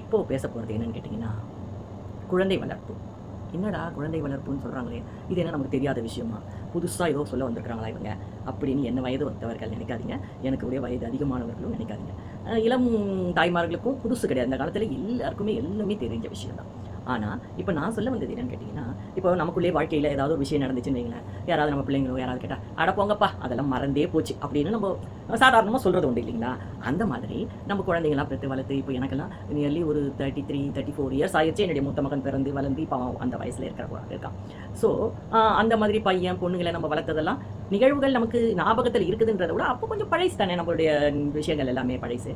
இப்போ பேச போகிறது என்னன்னு கேட்டிங்கன்னா, குழந்தை வளர்ப்பு. என்னடா குழந்தை வளர்ப்புன்னு சொல்கிறாங்களே, இது என்ன நமக்கு தெரியாத விஷயமா? புதுசா ஏதோ சொல்ல வந்திருக்கிறாங்களா இவங்க? அப்படின்னு என்ன வயது ஒத்தவர்கள் நினைக்காதீங்க. எனக்கு உடைய வயது அதிகமானவர்களும் நினைக்காதீங்க. இளம் தாய்மார்களுக்கும் புதுசு கிடையாது. அந்த காலத்தில எல்லாருக்குமே எல்லாமே தெரிஞ்ச விஷயம் தான். ஆனா, இப்ப நான் சொல்ல வந்தது என்னன்னு கேட்டீங்கன்னா, இப்போ நமக்குள்ளே வாழ்க்கையில ஏதாவது ஒரு விஷயம் நடந்துச்சுன்னு வைங்களேன், யாராவது நம்ம பிள்ளைங்களோ யாராவது கேட்டா, "அட போங்கப்பா, அதெல்லாம் மறந்தே போச்சு" அப்படின்னு நம்ம சாதாரணமா சொல்றது உண்டு இல்லைங்களா? அந்த மாதிரி நம்ம குழந்தைங்கலாம் பெத்து வளர்த்து, இப்போ எனக்கெல்லாம் நியர்லி ஒரு 33, 34 இயர்ஸ் ஆயிருச்சு. என்னுடைய மூத்த மகன் பிறந்து, வளர்ந்து இப்போ அவன் அந்த வயசுல இருக்கான். ஸோ, அந்த மாதிரி பையன், பொண்ணுங்கள நம்ம வளர்த்ததெல்லாம் நிகழ்வுகள் நமக்கு ஞாபகத்துல இருக்குதுன்றத விட, அப்போ கொஞ்சம் பழசு தானே நம்மளுடைய விஷயங்கள் எல்லாமே பழசு.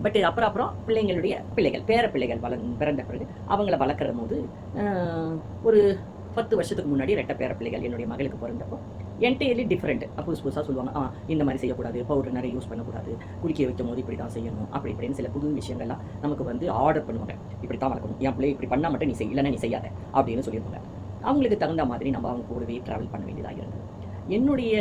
பட் அப்புறம் அப்புறம் பிள்ளைங்களுடைய பிள்ளைகள், பேர பிள்ளைகள் பிறந்த பிறகு அவங்கள வளர்க்குறபோது, அ ஒரு 10 வருஷத்துக்கு முன்னாடி ரெட்ட பேர பிள்ளைகள் என்னுடைய மகளுக்கு பொறந்தப்போ, என்டையர்லி டிஃப்ரெண்ட். புதுசு புதுசா சொல்லுவாங்க. இந்த மாரி செய்யக்கூடாது, பவுடர் நிறைய யூஸ் பண்ணக்கூடாது, குளிக்க வைக்கும்போது இப்படி தான் செய்யணும், அப்படி இப்படின்னு சில புது விஷயங்கள்லாம் நமக்கு வந்து ஆர்டர் பண்ணுவாங்க. இப்படி தான் வளர்க்கணும். என் பிள்ளை இப்படி பண்ணா மட்டும் நீ செய், இல்லைன்னா நீ செய்யாத அப்படின்னு சொல்லியிருப்பாங்க. அவங்களுக்கு தகுந்த மாதிரி நம்ம அவங்க கூடவே ட்ராவல் பண்ண வேண்டியதா இருந்தது. என்னுடைய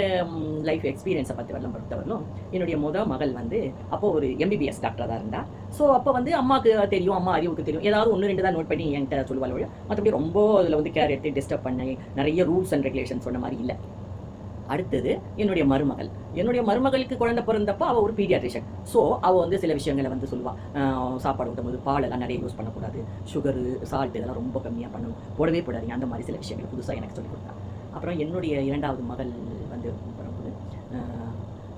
லைஃப் எக்ஸ்பீரியன்ஸை பற்றி பொறுத்தவரையிலும், என்னுடைய மகள் வந்து அப்போ ஒரு எம்பிபிஎஸ் டாக்டரா தான் இருந்தா. ஸோ அப்போ வந்து அம்மாவுக்கு தெரியும், அம்மா அறிவுக்கு தெரியும். ஏதாவது 1, 2 தான் நோட் பண்ணி என்கிட்ட சொல்லுவாள் ஒழிய, மற்றபடி ரொம்ப அதில் வந்து கேர் எடுத்து டிஸ்டர்ப் பண்ணி நிறைய ரூல்ஸ் அண்ட் ரெகுலேஷன் சொன்ன மாதிரி இல்லை. அடுத்தது என்னுடைய மருமகள். என்னுடைய மருமகளுக்கு குழந்தை பிறந்தப்போ அவள் ஒரு பீடியாட்ரிஷியன். ஸோ அவள் வந்து சில விஷயங்களை வந்து சொல்லுவாள். சாப்பாடு ஊட்டும்போது பாலெல்லாம் நிறைய யூஸ் பண்ணக்கூடாது, சுகரு, சால்ட் இதெல்லாம் ரொம்ப கம்மியாக பண்ணணும், போடவே போடாதீங்க, அந்த மாதிரி சில விஷயங்கள் புதுசாக எனக்கு சொல்லிக் கொடுத்தா. அப்புறம் என்னுடைய 2வது மகள் வந்து பிறகும்போது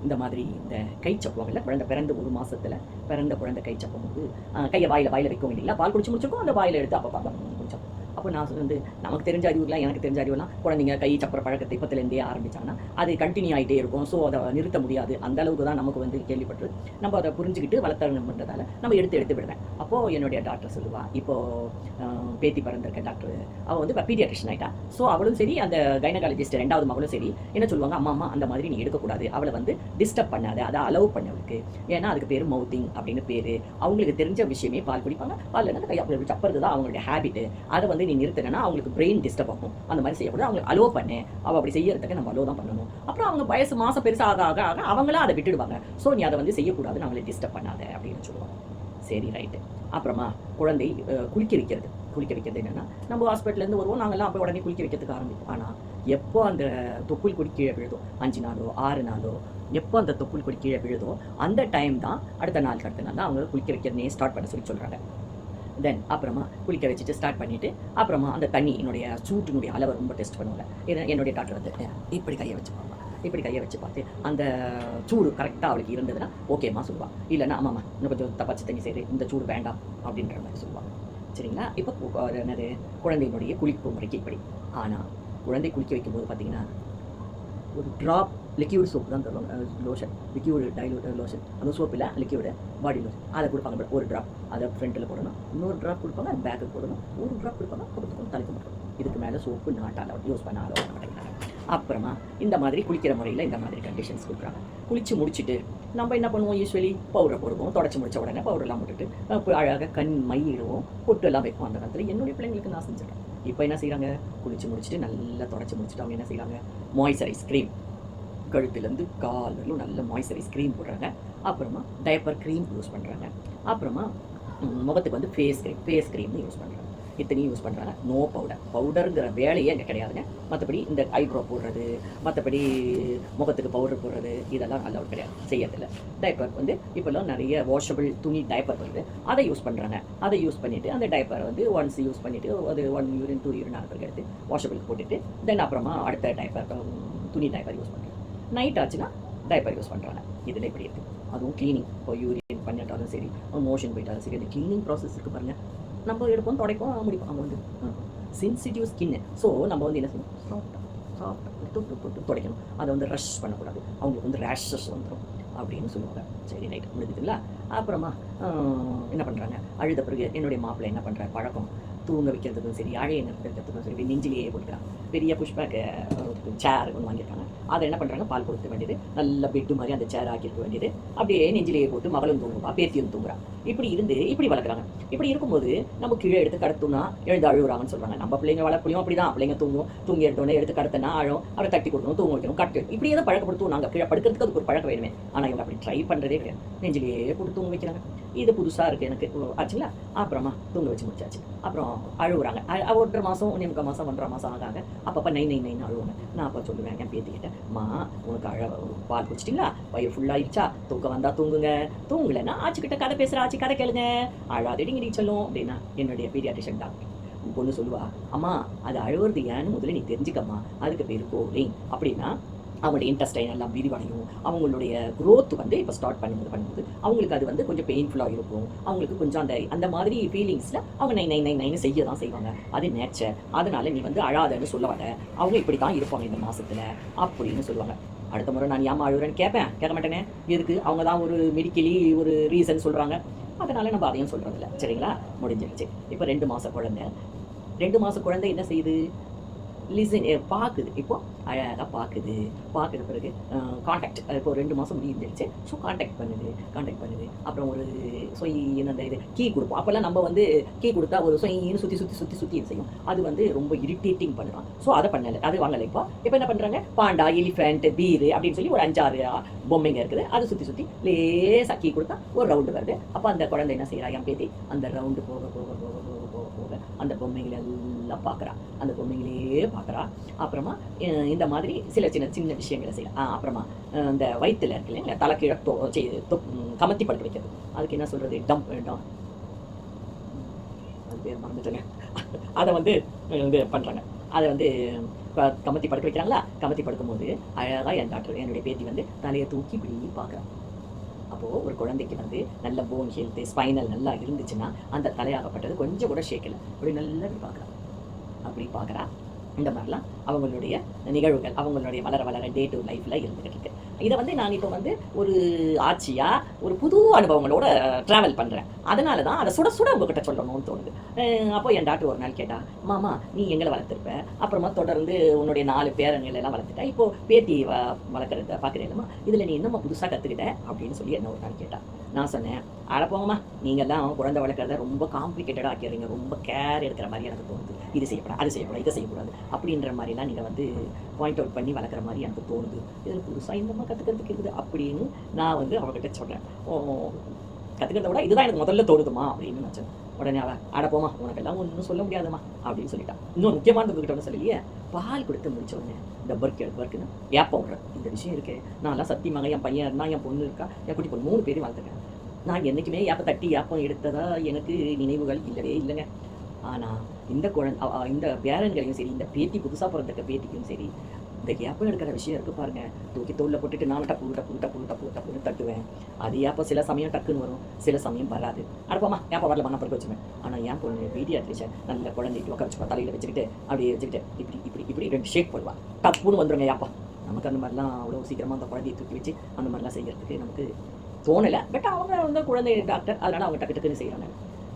இந்த மாதிரி இந்த கை சப்புவாங்கல்ல, குழந்தை பிறந்து 1 மாசத்துல பிறந்த குழந்தை கை சப்பும் போது கையை வாயில வைக்கவும் இல்லைங்களா, பால் குடிச்சு முடிச்சிருக்கோம், அந்த வாயில எடுத்து அப்போ குடிச்சோம். அப்போ நான் வந்து நமக்கு தெரிஞ்ச அறிவுலாம், எனக்கு தெரிஞ்ச அறிவுலாம், குழந்தைங்க கை சப்புற பழக்கத்தை இப்போத்துலேருந்தே ஆரம்பிச்சாங்கன்னா அது கண்டினியூ ஆகிட்டே இருக்கும். ஸோ அதை நிறுத்த முடியாது. அந்த அளவுக்கு தான் நமக்கு வந்து கேள்விப்பட்டு நம்ம அதை புரிஞ்சுக்கிட்டு வளர்த்தணும் பண்ணுறதால நம்ம எடுத்து விடுவேன். அப்போது என்னுடைய டாக்டர் சொல்லுவாள், இப்போது பேத்தி பிறந்திருக்க டாக்டர் அவள் வந்து இப்போ பீடியாட்ரிஷன் ஆகிட்டா. ஸோ அவளும் சரி, அந்த கைனகாலஜிஸ்ட் 2வது மகளும் சரி என்ன சொல்லுவாங்க, அம்மா அந்த மாதிரி நீ எடுக்கக்கூடாது, அவளை வந்து டிஸ்டர்ப் பண்ணாத, அதை அலோவ் பண்ணவளுக்கு. ஏன்னா அதுக்கு பேர் மவுத்திங் அப்படின்னு பேர். அவங்களுக்கு தெரிஞ்ச விஷயமே பால் குடிப்பாங்க, பால் என்ன கையை சப்புறது தான் அவங்களுடைய ஹேபிட்டு. அதை வந்து நீ நிறுத்தினா அவங்களுக்கு பிரெயின் டிஸ்டர்ப் ஆகும். அந்த மாதிரி செய்யக்கூடாது, அவங்களுக்கு அலோ பண்ணு, அவள் அப்படி செய்யறதுக்கு நம்ம அலோ தான் பண்ணணும். அப்புறம் அவங்க வயசு மாதம் பெருசாக ஆக ஆக அவங்களா அதை விட்டுடுவாங்க. ஸோ நீ அதை வந்து செய்யக்கூடாது, அவங்களை டிஸ்டர்ப் பண்ணாத அப்படின்னு சொல்லுவாங்க. சரி, ரைட்டு. அப்புறமா குழந்தை குளிக்க வைக்கிறது என்னன்னா, நம்ம ஹாஸ்பிட்டலேருந்து வருவோம், நாங்கள்லாம் அப்போ உடனே குளிக்க வைக்கிறதுக்கு ஆரம்பிப்போம். ஆனால் எப்போ அந்த தொப்புள் கொடி கீழே விழுதோ, 5 நாளோ 6 நாளோ எப்போ அந்த தொப்புள் கொடி கீழே விழுதோ அந்த டைம் தான் அடுத்த நாள் தான் அவங்க குளிக்க வைக்கிறதே ஸ்டார்ட் பண்ண சொல்கிறாங்க. தென் அப்புறமா குளிக்க வச்சுட்டு ஸ்டார்ட் பண்ணிவிட்டு, அப்புறமா அந்த தண்ணியினுடைய சூட்டினுடைய அளவை ரொம்ப டெஸ்ட் பண்ணுவாங்க. என்னுடைய டாக்டர் வந்து இப்படி கையை வச்சு பார்ப்பா, இப்படி கையை வச்சு பார்த்து அந்த சூடு கரெக்டாக அவளுக்கு இருந்ததுன்னா ஓகேம்மா சொல்லுவாள். இல்லைன்னா ஆமாம்மா இன்னும் கொஞ்சம் தப்பாச்சு தண்ணி செய்யுது, இந்த சூடு வேண்டாம் அப்படின்ற மாதிரி சொல்லுவாங்க. சரிங்களா? இப்போ என்னது குழந்தையினுடைய குளிப்பு முறைக்கு இப்படி. ஆனால் குழந்தை குளிக்க வைக்கும்போது பார்த்தீங்கன்னா, ஒரு ட்ராப் லிக்யூட் சோப்பு தான் தருவாங்க, லோஷன், லிக்யூடு டைலூட் லோஷன். அந்த சோப்பு இல்லை, லிக்யூடு பாடி லோஷன் அதை கொடுப்பாங்க. ஒரு ட்ராப் அதை ஃப்ரண்ட்டில் போடணும், இன்னொரு ட்ராப் கொடுப்பாங்க பேக்கு போடணும், ஒரு ட்ராப் கொடுப்பாங்க கொடுத்துக்கணும் தலைக்கு மட்டும். இதுக்கு மேலே சோப்பு நாட்டால் யூஸ் பண்ண அளவு மாட்டேங்கிறாங்க. அப்புறமா இந்த மாதிரி குளிக்கிற முறையில் இந்த மாதிரி கண்டிஷன்ஸ் கொடுக்குறாங்க. குளித்து முடிச்சுட்டு நம்ம என்ன பண்ணுவோம், யூஸ்வலி பவுடர் போடுவோம். தொடச்சி முடிச்ச உடனே பவுடர்லாம் போட்டுட்டு அழகாக கண் மையிடுவோம், பொட்டு எல்லாம் வைப்போம். அந்த காலத்தில் என்னுடைய பிள்ளைங்களுக்கு நான் செஞ்சுருக்கேன். இப்போ என்ன செய்கிறாங்க, குளித்து முடிச்சுட்டு நல்லா தொடச்சி முடிச்சுட்டு அவங்க என்ன செய்கிறாங்க, மாய்ஸ்சரைஸ் க்ரீம், கழுத்துலேருந்து கால் வரலும் நல்ல மாய்ஸ்சரைஸ் க்ரீம் போடுறாங்க. அப்புறமா டைப்பர் க்ரீம் யூஸ் பண்ணுறாங்க. அப்புறமா முகத்துக்கு வந்து ஃபேஸ் க்ரீம்னு யூஸ் பண்ணுறாங்க. இத்தனையும் யூஸ் பண்ணுறாங்க. நோ பவுடருங்கிற வேலையே அங்கே கிடையாதுங்க. மற்றபடி இந்த ஐப்ரோ போடுறது, மற்றபடி முகத்துக்கு பவுடர் போடுறது இதெல்லாம் அலவுட் கிடையாது, செய்யறதில்ல. டைப்பர் வந்து இப்போல்லாம் நிறைய வாஷபிள் துணி டைப்பர் வருது, அதை யூஸ் பண்ணுறாங்க. அதை யூஸ் பண்ணிவிட்டு அந்த டைப்பரை வந்து ஒன்ஸ் யூஸ் பண்ணிவிட்டு அது 1 யூரின் 2 யூரின் ஆகிறதுக்கு எடுத்து வாஷபிளுக்கு போட்டுட்டு தென் அப்புறமா அடுத்த டைப்பர் துணி டைப்பர் யூஸ் பண்ணுறாங்க. நைட் ஆச்சுன்னா டைப்பர் யூஸ் பண்ணுறாங்க. இதில் இப்படி இருக்குது. அதுவும் க்ளீனிங், இப்போ யூரின் பண்ணிட்டாலும் சரி, மோஷன் போயிட்டாலும் சரி, அந்த க்ளீனிங் ப்ராசஸ் இருக்குது பாருங்கள். நம்ம எடுப்போம், துடைப்போம், முடிப்போம். அவங்க வந்து சென்சிட்டிவ் ஸ்கின்னு. ஸோ நம்ம வந்து என்ன செய்யணும், சாஃப்டாக தொட்டு துடைக்கணும். அதை வந்து ரஷ் பண்ணக்கூடாது, அவங்களுக்கு வந்து ரேஷஸ் வந்துடும் அப்படின்னு சொல்லுவாங்க. சரி, ரைட், முடிஞ்சுதுங்களா? அப்புறமா என்ன பண்ணுறாங்க, அழுத பிறகு என்னுடைய மாப்பிள்ளை என்ன பண்ணுறாரு, பழக்கம் தூங்க வைக்கிறதுக்கும் சரி, அழைய நிறுத்துறதுக்கும் சரி, நெஞ்சிலேயே கொடுக்குறாங்க. பெரிய புஷ்பேக் சேர் ஒன்று வாங்கியிருக்காங்க. அதை என்ன பண்ணுறாங்க, பால் கொடுக்க வேண்டியது, நல்ல பெட்டு மாதிரி அந்த சேர் ஆக்கியிருக்க வேண்டியது, அப்படியே நெஞ்சிலேயே போட்டு மகளும் தூங்குவா, பேத்தியும் தூங்குறா. இப்படி இருந்து இப்படி வளர்க்குறாங்க. இப்படி இருக்கும்போது நம்ம கீழே எடுத்து கடத்துனா எழுந்து அழுகுறாங்கன்னு சொல்கிறாங்க. நம்ம பிள்ளைங்க வளர்ப்புலையும் அப்படி தான். பிள்ளைங்க தூங்கி எடுத்தோன்னே எடுத்து கடத்தினா அழும், அவரை தட்டி கொடுக்கணும், தூங்க வைக்கணும், கட்டு, இப்படியே தான் பழக்கப்படுத்துவோம். நாங்கள் கீழே படுக்கிறதுக்கு அதுக்கு ஒரு பழக்கம் வேணுமே. ஆனால் இவங்க அப்படி ட்ரை பண்ணுறதே கிடையாது. நெஞ்சிலேயே கொடுத்து தூங்க வைக்கிறாங்க. இது புதுசாக இருக்குது எனக்கு ஆச்சுங்களா. அப்புறமா தூங்க வச்சு முடிச்சாச்சு. அப்புறம் அழுகுறாங்க. 1.5 மாதம் 1.25 மாதம் 1.5 மாதம் ஆகாங்க. அப்பப்போ நை நை நைன்னு அழுவாங்க. நான் அப்போ சொல்லுவேன் என் பேத்திக்கிட்ட, அம்மா உனக்கு பால் குடிச்சிட்டிங்களா, வயிறு ஃபுல்லாகிடுச்சா, தூக்கம் வந்தால் தூங்குங்க, தூங்கலைன்னா ஆச்சுக்கிட்ட கதை பேசுகிற, ஆச்சு கதை கேளுங்க, அழாதடிங்க நீ சொல்லும் அப்படின்னா என்னுடைய பீடியாட்ரிஷன் டாக்டர் பொண்ணு சொல்லுவா, அம்மா அது அழுவுறது ஏன்னு முதல்ல நீ தெரிஞ்சுக்கம்மா, அதுக்கு பேர் கோலிங் அப்படின்னா அவங்களுடைய இன்டெஸ்டைன் எல்லாம் விரிவடையும். அவங்களுடைய க்ரோத் வந்து இப்போ ஸ்டார்ட் பண்ணும்போது அவங்களுக்கு அது வந்து கொஞ்சம் பெயின்ஃபுல்லாக இருக்கும். அவங்களுக்கு கொஞ்சம் அந்த மாதிரி ஃபீலிங்ஸில் அவங்க நை நை நை நைன்னு செய்ய தான் செய்வாங்க. அது நேச்சர். அதனால நீ வந்து அழாதன்னு சொல்ல வர, அவங்க இப்படி தான் இருப்பாங்க இந்த மாதத்தில் அப்படின்னு சொல்லுவாங்க. அடுத்த முறை நான் ஏமா அழுகுறேன்னு கேட்க மாட்டேனே. எதுக்கு? அவங்க தான் ஒரு மெடிக்கலி ஒரு ரீசன் சொல்கிறாங்க. அதனால் நம்ம அதையும் சொல்கிறதில்ல. சரிங்களா, முடிஞ்சிருச்சு. இப்போ 2 மாத குழந்தை. 2 மாத குழந்தை என்ன செய்யுது? லிசன் பார்க்குது. இப்போ அழகாக பார்க்குற பிறகு காண்டாக்ட் இப்போ 2 மாதம் முடிஞ்சிருச்சு. ஸோ காண்டாக்ட் பண்ணுது. அப்புறம் ஒரு அந்த இது கீ கொடுப்போம். அப்போல்லாம் நம்ம வந்து கீ கொடுத்தா ஒரு சொயின்னு சுற்றி செய்யும். அது வந்து ரொம்ப இரிட்டேட்டிங் பண்ணுறான். ஸோ அதை பண்ணலை, அது வாங்கலை. இப்போ என்ன பண்ணுறாங்க, பாண்டா, எலிஃபெண்ட், பீரு அப்படின்னு சொல்லி ஒரு 5-6 பொம்மைங்க இருக்குது. அது சுற்றி லேசாக கீ கொடுத்தா ஒரு ரவுண்டு வருது. அப்போ அந்த குழந்தை என்ன செய்கிறா, என் பேத்தி அந்த ரவுண்டு போக அந்த பொம்மைகளை எல்லாம் பார்க்குறா. அந்த பொம்மைகளே பார்க்குறா. அப்புறமா இந்த மாதிரி சில சின்ன விஷயங்களை செய்யலாம். அப்புறமா இந்த வயிற்றுல இருக்கு இல்லைங்களா, தலைக்கீழ கமத்தி படுக்க வைக்கிறது. அதுக்கு என்ன சொல்கிறது, அது பேர் மறந்துட்டேங்க. அதை வந்து இது பண்ணுறாங்க. அதை வந்து கமத்தி படுக்க வைக்கிறாங்களா. கமத்தி படுக்கும்போது அழகாக என் டாக்டர் என்னுடைய பேத்தி வந்து தலையை தூக்கி இப்படி பார்க்குறான். அப்போது ஒரு குழந்தைக்கு வந்து நல்ல போன் ஹெல்த்து, ஸ்பைனல் நல்லா இருந்துச்சுன்னா அந்த தலையாகப்பட்டது கொஞ்சம் கூட ஷேக்கலை. அப்படி நல்லா அப்படி பார்க்குறா. இந்த மாதிரிலாம் அவங்களுடைய நிகழ்வுகள் அவங்களுடைய வளர டே டு லைஃப்பில் இருந்துகிட்டு இருக்கு. இதை வந்து நான் இப்போ வந்து ஒரு ஆட்சியாக ஒரு புது அனுபவங்களோட ட்ராவல் பண்ணுறேன். அதனால தான் அதை சுட உங்ககிட்ட சொல்லணும்னு தோணுது. அப்போ என் டாக்டர் ஒரு நாள் கேட்டா, மாமா நீ எங்களை வளர்த்துருப்ப, அப்புறமா தொடர்ந்து உன்னுடைய 4 பேரங்கள் எல்லாம் வளர்த்துட்ட, இப்போ பேத்தி வளர்க்குறத பார்க்குறேன்மா, இதில் நீ என்னம்மா புதுசாக கற்றுக்கிட்ட அப்படின்னு சொல்லி என்ன ஒரு நாள் கேட்டா. நான் சொன்னேன், அழப்போம்மா நீங்கள்லாம் குழந்தை வளர்க்குறத ரொம்ப காம்ப்ளிகேட்டடாக ஆக்கிறீங்க, ரொம்ப கேர் எடுக்கிற மாதிரி எனக்கு தோணுது. இது செய்யப்படாது, அது செய்யக்கூடாது, இதை செய்யக்கூடாது அப்படின்ற மாதிரிலாம் நீங்கள் வந்து பாயிண்ட் அவுட் பண்ணி வளர்க்குற மாதிரி எனக்கு தோணுது. இதில் புதுசாக இந்தம்மா கற்றுக்கிறதுக்கு இருக்குது அப்படின்னு நான் வந்து அவங்ககிட்ட சொல்கிறேன். கற்றுக்கிறத விட இதுதான் எனக்கு முதல்ல தோணுதுமா அப்படின்னு நான் சொன்னேன். உடனே அவன், அடப்போமா உனக்கெல்லாம் ஒன்றும் சொல்ல முடியாதுமா அப்படின்னு சொல்லிட்டான். இன்னும் முக்கியமானது உங்ககிட்ட ஒன்று சொல்லலையே, பால் கொடுத்து முடிச்ச உடனே இந்த பர்க்குன்னு ஏப்பம் விடுறேன். இந்த விஷயம் இருக்கு. நான்லாம் சத்தியமாக என் பையன் இருந்தால், என் பொண்ணு இருக்கா, என் குட்டி பொண்ணு 3 பேரையும் வளர்த்துக்கேன். நான் என்றைக்குமே ஏப்பம் எடுத்ததா எனக்கு நினைவுகள் இல்லவே இல்லைங்க. ஆனால் இந்த பேரன்களையும் சரி, இந்த பேத்தி புதுசாக பிறந்திருக்க பேத்திக்கும் சரி, இந்த ஏப்பம் எடுக்கிற விஷயம் இருக்குது பாருங்கள். தூக்கி தோளில் போட்டுட்டு நான் டப்புன்னு தட்டுவேன். அது ஏப்பம் சில சமயம் டக்குன்னு வரும், சில சமயம் வராது. அடப்பாமா ஏப்பம் வரல மண்ணா படுக்க வச்சுவேன். ஆனால் என் பொண்ணு பீடியாட்ரிஷன் நல்ல குழந்தைட்டு உட்கார வச்சுப்பா, தலையில் வச்சுக்கிட்டு அப்படியே வச்சுக்கிட்டு இப்படி 2 ஷேக் போடுவான், டப்புன்னு வந்துடுங்க ஏப்பா. நமக்கு அந்த மாதிரிலாம் அவ்வளோ சீக்கிரமாக அந்த குழந்தையை தூக்கி வச்சு அந்த மாதிரிலாம் செய்கிறதுக்கு நமக்கு தோணலை. பட் அவங்க வந்து குழந்தை டாக்டர், அதனால் அவங்க டக்குன்னு செய்கிறாங்க.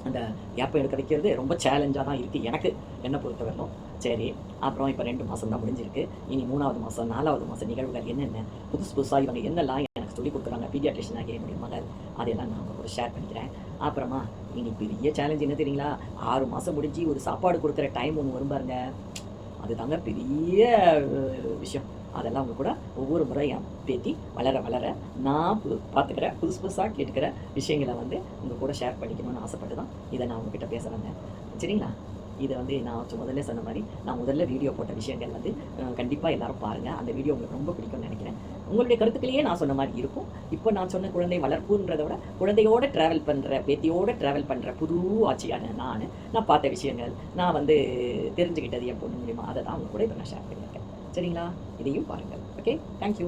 அந்த ஏப்பம் எடுக்க வைக்கிறது ரொம்ப சேலஞ்சாக தான் இருக்குது எனக்கு, என்னை பொறுத்தவரைக்கும். சரி, அப்புறம் இப்போ 2 மாதம் தான் முடிஞ்சிருக்கு. இனி 3வது மாதம் 4வது மாதம் நிகழ்வுகள் என்னென்ன, புதுசாக இவங்க என்னெல்லாம் எனக்கு சொல்லிக் கொடுக்குறாங்க பீடியாட்ரிஷன் ஆகிய என்னுடைய மகள், அதெல்லாம் நான் அவங்க கூட ஷேர் பண்ணிக்கிறேன். அப்புறமா இனி பெரிய சேலஞ்ச் என்ன தெரியுங்களா, 6 மாதம் முடிஞ்சு ஒரு சாப்பாடு கொடுக்குற டைம் ஒன்று வரும் பாருங்க, அது தாங்க பெரிய விஷயம். அதெல்லாம் அவங்க கூட ஒவ்வொரு முறை என் பேத்தி வளர நான் பார்த்துக்கிறேன், புதுசாக கேட்டுக்கிற விஷயங்களை வந்து உங்கள் கூட ஷேர் பண்ணிக்கணும்னு ஆசைப்பட்டு தான் இதை நான் உங்ககிட்ட பேசுகிறேங்க. சரிங்களா, இதை வந்து நான் முதல்ல சொன்ன மாதிரி நான் முதல்ல வீடியோ போட்ட விஷயங்கள் வந்து கண்டிப்பாக எல்லோரும் பாருங்கள். அந்த வீடியோ உங்களுக்கு ரொம்ப பிடிக்கும்னு நினைக்கிறேன். உங்களுடைய கருத்துக்களையே நான் சொன்ன மாதிரி இருக்கும். இப்போ நான் சொன்ன குழந்தை வளர்ப்புன்றதை விட குழந்தையோடு ட்ராவல் பண்ணுற, பேத்தியோடு ட்ராவல் பண்ணுற புது ஆட்சியான நான் பார்த்த விஷயங்கள், நான் வந்து தெரிஞ்சுக்கிட்டது என் பொண்ணு மூலியமாக, அதை தான் அவங்க கூட இப்போ நான் ஷேர் பண்ணியிருக்கேன். சரிங்களா, இதையும் பாருங்கள். Okay, thank you.